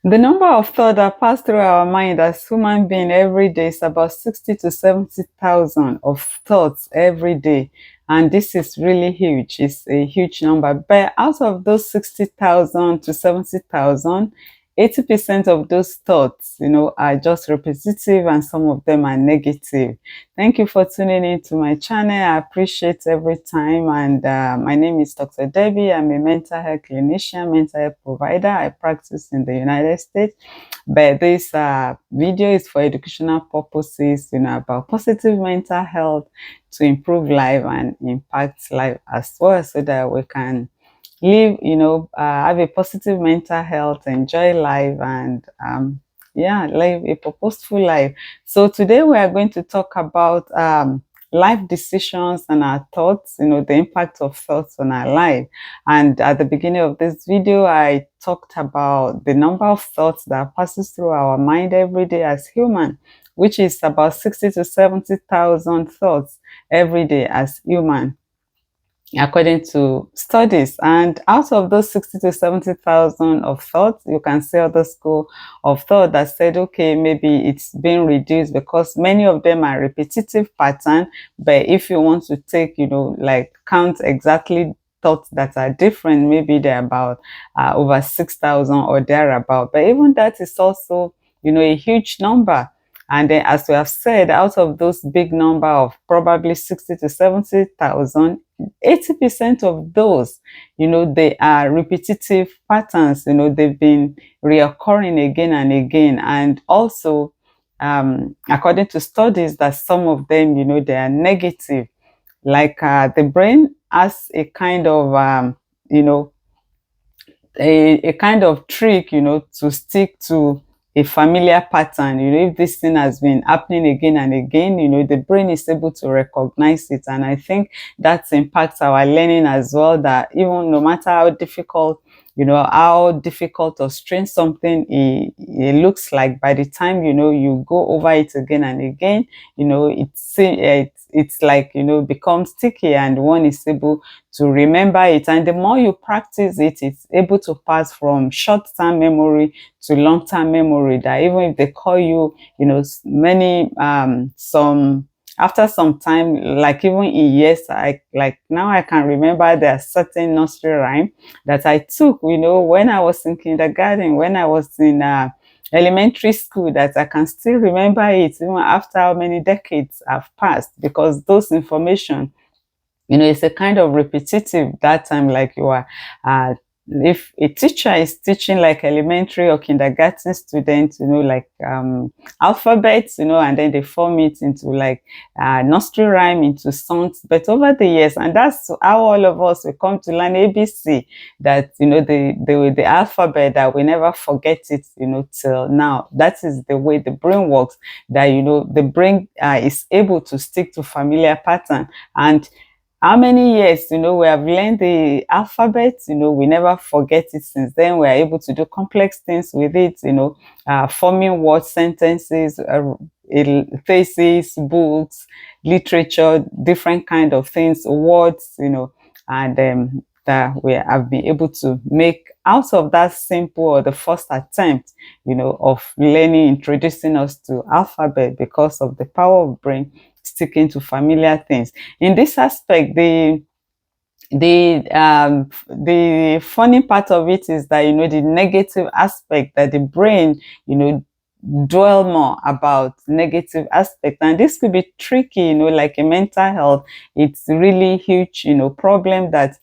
The number of thoughts that pass through our mind as human being every day is about 60 to 70,000 of thoughts every day. And this is really huge. It's a huge number. But out of those 60,000 to 70,000, 80% of those thoughts, are just repetitive and some of them are negative. Thank you for tuning in to my channel. I appreciate every time. And my name is Dr. Debbie. I'm a mental health clinician, mental health provider. I practice in the United States. But this video is for educational purposes, about positive mental health to improve life and impact life as well, so that we can live, have a positive mental health, enjoy life, and yeah, live a purposeful life. So today we are going to talk about life decisions and our thoughts, the impact of thoughts on our life. And at the beginning of this video, I talked about the number of thoughts that passes through our mind every day as human, which is about 60 to 70,000 thoughts every day as human, according to studies. And out of those 60 to 70,000 of thoughts, you can see other school of thought that said, okay, maybe it's been reduced because many of them are repetitive pattern. But if you want to take, like count exactly thoughts that are different, maybe they're about over 6,000 or thereabout. But even that is also, a huge number. And then, as we have said, out of those big number of probably 60 to 70,000, 80% of those, they are repetitive patterns. They've been reoccurring again and again. And also, according to studies, that some of them, they are negative. Like the brain has a kind of, you know, a kind of trick, to stick to a familiar pattern. If this thing has been happening again and again, the brain is able to recognize it. And I think that impacts our learning as well, that even no matter how difficult or strange something it looks like, by the time, you go over it again and again, it's like, becomes sticky, and one is able to remember it. And the more you practice it, it's able to pass from short-term memory to long-term memory, that even if they call you, many some after some time, like even in years, I like now I can remember there are certain nursery rhyme that I took, when I was in kindergarten, when I was in elementary school, that I can still remember it even after how many decades have passed, because those information, it's a kind of repetitive that time, like you are if a teacher is teaching like elementary or kindergarten students, like alphabets, and then they form it into like nursery rhyme, into songs. But over the years, and that's how all of us will come to learn ABC, that the alphabet, that we never forget it, till now. That is the way the brain works, that the brain is able to stick to familiar pattern. And how many years, we have learned the alphabet, we never forget it. Since then, we are able to do complex things with it, forming word sentences, theses, books, literature, different kind of things, words, and that we have been able to make out of that simple, or the first attempt, of learning, introducing us to alphabet, because of the power of brain sticking to familiar things. In this aspect, the funny part of it is that, the negative aspect, that the brain, dwell more about negative aspect. And this could be tricky, like in mental health. It's really huge, problem that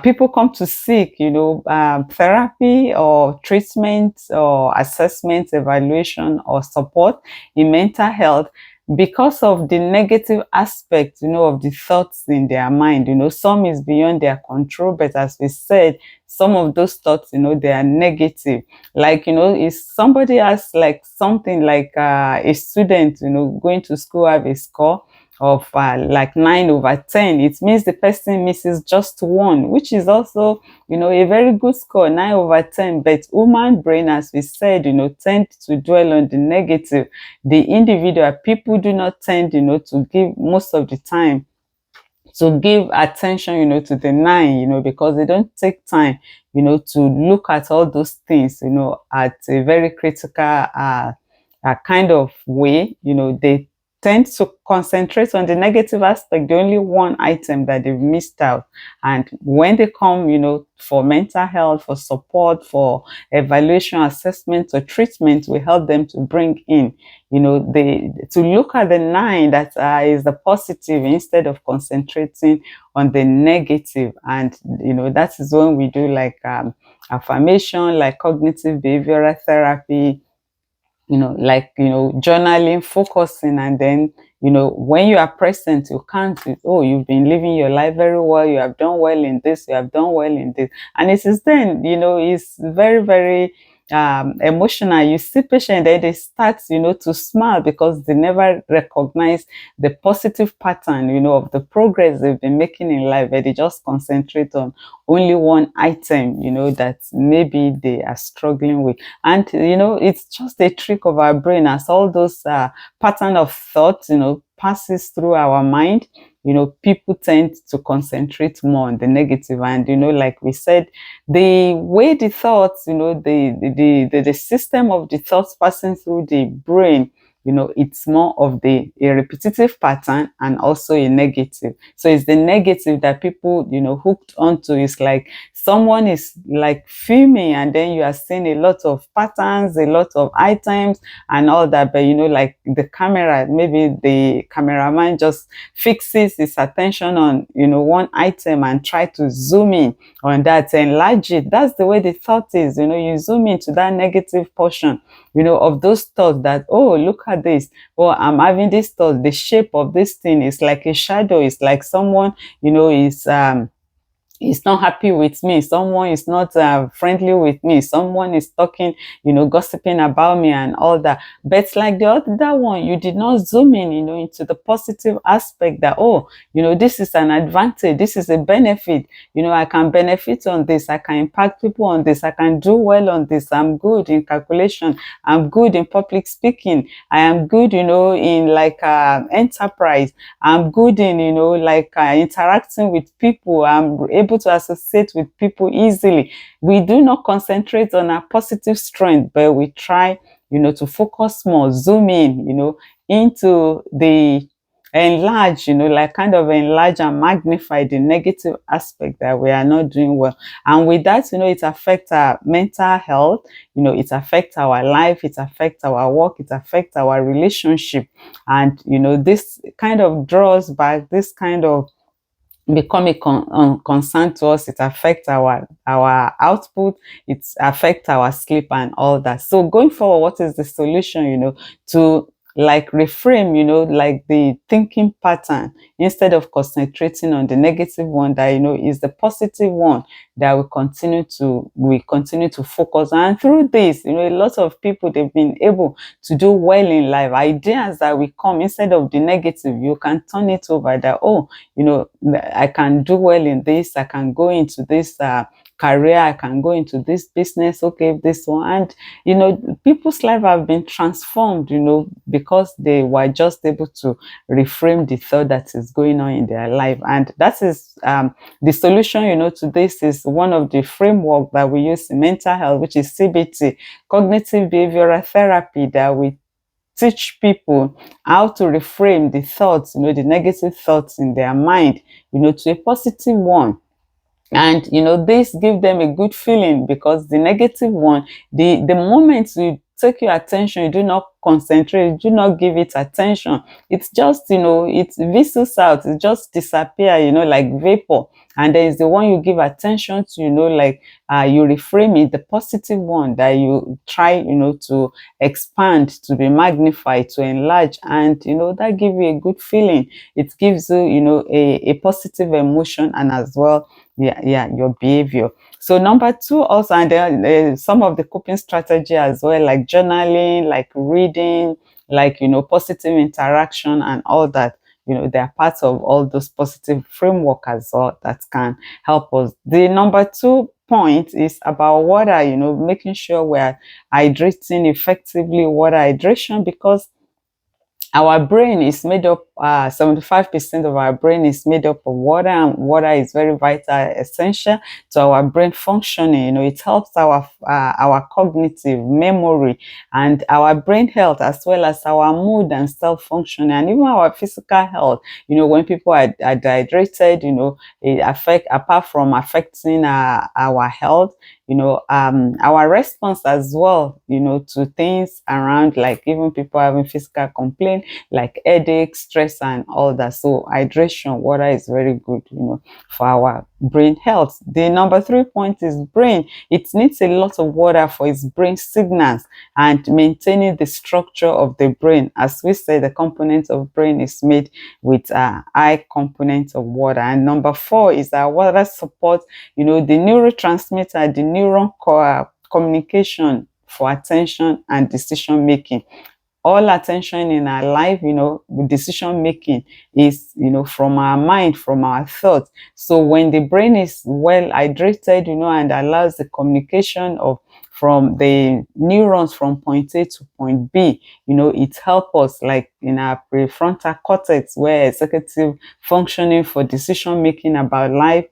people come to seek, therapy or treatment or assessment, evaluation or support in mental health, because of the negative aspect, of the thoughts in their mind. Some is beyond their control, but as we said, some of those thoughts, they are negative. Like, if somebody has like something like a student, going to school, have a score of like 9/10, it means the person misses just one, which is also, a very good score, 9/10. But human brain, as we said, tend to dwell on the negative. The individual people do not tend, to give most of the time to give attention, to the nine, because they don't take time, to look at all those things, at a very critical kind of way. They tend to concentrate on the negative aspect, the only one item that they've missed out. And when they come, for mental health, for support, for evaluation, assessment, or treatment, we help them to bring in, they to look at the nine that is the positive instead of concentrating on the negative. And that is when we do like affirmation, like cognitive behavioral therapy, like, journaling, focusing. And then, when you are present, you can't, oh, you've been living your life very well, you have done well in this, you have done well in this. And it is then, it's very, very emotional. You see patient, then they start, to smile because they never recognize the positive pattern, of the progress they've been making in life, but they just concentrate on only one item, that maybe they are struggling with. And it's just a trick of our brain, as all those pattern of thoughts passes through our mind. People tend to concentrate more on the negative. And like we said, the way the thoughts, the system of the thoughts passing through the brain, it's more of a repetitive pattern, and also a negative. So it's the negative that people, hooked onto. It's like someone is like filming, and then you are seeing a lot of patterns, a lot of items and all that. But like the camera, maybe the cameraman just fixes his attention on, one item and try to zoom in on that, enlarge it. That's the way the thought is. You zoom into that negative portion, of those thoughts, that, oh, look at this, oh, I'm having this thought, the shape of this thing is like a shadow, it's like someone, is not happy with me, someone is not friendly with me, someone is talking, gossiping about me and all that. But like the other one, you did not zoom in, into the positive aspect, that, oh, this is an advantage, this is a benefit, I can benefit on this, I can impact people on this, I can do well on this, I'm good in calculation, I'm good in public speaking, I am good, in like enterprise, I'm good in, like interacting with people, I'm able to associate with people easily. We do not concentrate on our positive strength, but we try, to focus more, zoom in, into the enlarge, like kind of enlarge and magnify the negative aspect that we are not doing well. And with that, it affects our mental health, it affects our life, it affects our work, it affects our relationship. And this kind of draws back, this kind of become a concern to us. It affects our output, it affects our sleep and all that. So going forward, what is the solution, to like reframe, like the thinking pattern, instead of concentrating on the negative one, that is the positive one, that we continue to focus on. And through this, a lot of people, they've been able to do well in life. Ideas that will come, instead of the negative, you can turn it over, that, oh, I can do well in this, I can go into this career, I can go into this business, okay, this one. And people's life have been transformed, because they were just able to reframe the thought that is going on in their life. And that is the solution, to this, is one of the framework that we use in mental health, which is CBT, cognitive behavioral therapy, that we teach people how to reframe the thoughts, the negative thoughts in their mind, to a positive one. And this give them a good feeling, because the negative one, the moment you take your attention, you do not concentrate, you do not give it attention, it's just, it viscous out, it just disappear, like vapor. And there is the one you give attention to, like you reframe it, the positive one, that you try, to expand, to be magnified, to enlarge. And that gives you a good feeling, it gives you, a positive emotion, and as well, your behavior. So number two also, and then some of the coping strategy as well, like journaling, like reading, like positive interaction and all that, they are part of all those positive framework as well, that can help us. The number two point is about water, making sure we're hydrating effectively, water hydration, because our brain is made up 75% of our brain is made up of water, and water is very vital, essential to our brain functioning. It helps our cognitive memory and our brain health, as well as our mood and self functioning, and even our physical health. When people are dehydrated, it affect apart from affecting our health, our response as well, to things around, like even people having physical complaint like headache, stress, and all that. So hydration, water is very good, for our brain health. The number 3 point is brain. It needs a lot of water for its brain signals and maintaining the structure of the brain. As we say, the components of brain is made with high components of water. And number 4 is that water supports, the neurotransmitter, the neuron communication for attention and decision making. All attention in our life, decision making is, from our mind, from our thoughts. So when the brain is well hydrated, and allows the communication of from the neurons from point A to point B, it helps us, like in our prefrontal cortex, where executive functioning for decision making about life,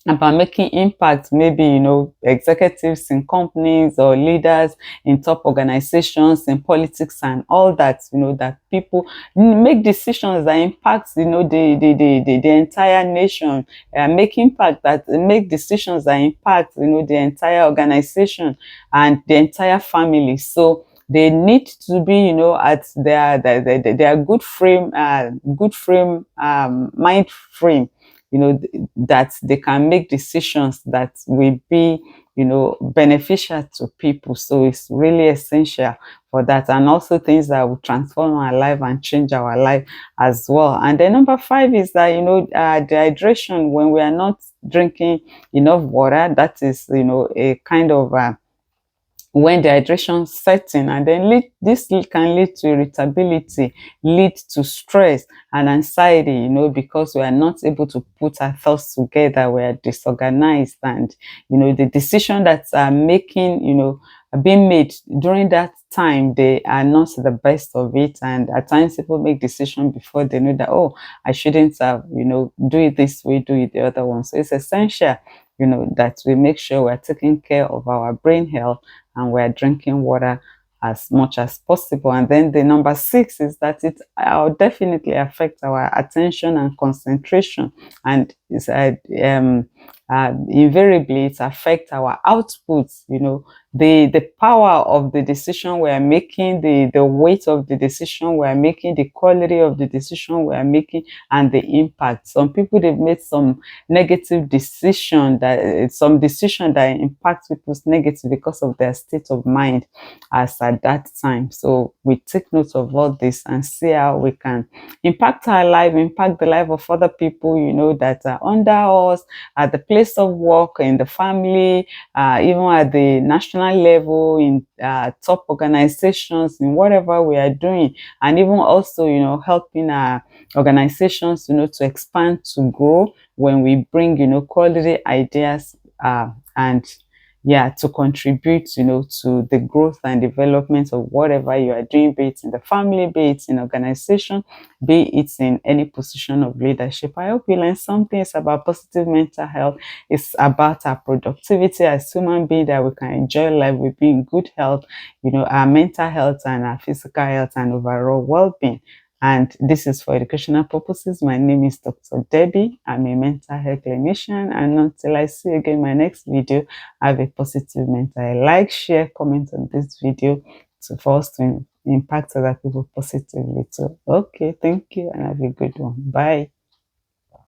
about making impact, maybe, executives in companies or leaders in top organizations, in politics and all that, that people make decisions that impact, the entire nation, make impact that make decisions that impact, the entire organization and the entire family. So they need to be, at their good frame, mind frame, that they can make decisions that will be, beneficial to people. So it's really essential for that, and also things that will transform our life and change our life as well. And then number 5 is that, dehydration. When we are not drinking enough water, that is, a kind of when dehydration sets in, and then this can lead to irritability, lead to stress and anxiety, because we are not able to put our thoughts together, we are disorganized, and the decision that are making, being made during that time, they are not the best of it. And at times people make decisions before they know that, oh, I shouldn't have, do it this way, do it the other one. So it's essential, that we make sure we're taking care of our brain health and we're drinking water as much as possible. And then the number 6 is that it will definitely affect our attention and concentration, and it's invariably it affects our outputs, the power of the decision we're making, the weight of the decision we're making, the quality of the decision we're making, and the impact. Some people, they've made some negative decision, that some decision that impacts people's negative because of their state of mind as at that time. So we take note of all this and see how we can impact our life, impact the life of other people, that are under us, at the place of work, in the family, even at the national level, in top organizations, in whatever we are doing, and even also, helping our organizations, to expand, to grow, when we bring, quality ideas, and yeah, to contribute, to the growth and development of whatever you are doing, be it in the family, be it in organization, be it in any position of leadership. I hope you learned something. It's about positive mental health. It's about our productivity as human beings, that we can enjoy life, we be in good health, our mental health and our physical health and overall well-being. And this is for educational purposes. My name is Dr. Debbie. I'm a mental health clinician. And until I see you again in my next video, have a positive mental health. Like, share, comment on this video for us to impact other people positively too. Okay, thank you and have a good one. Bye.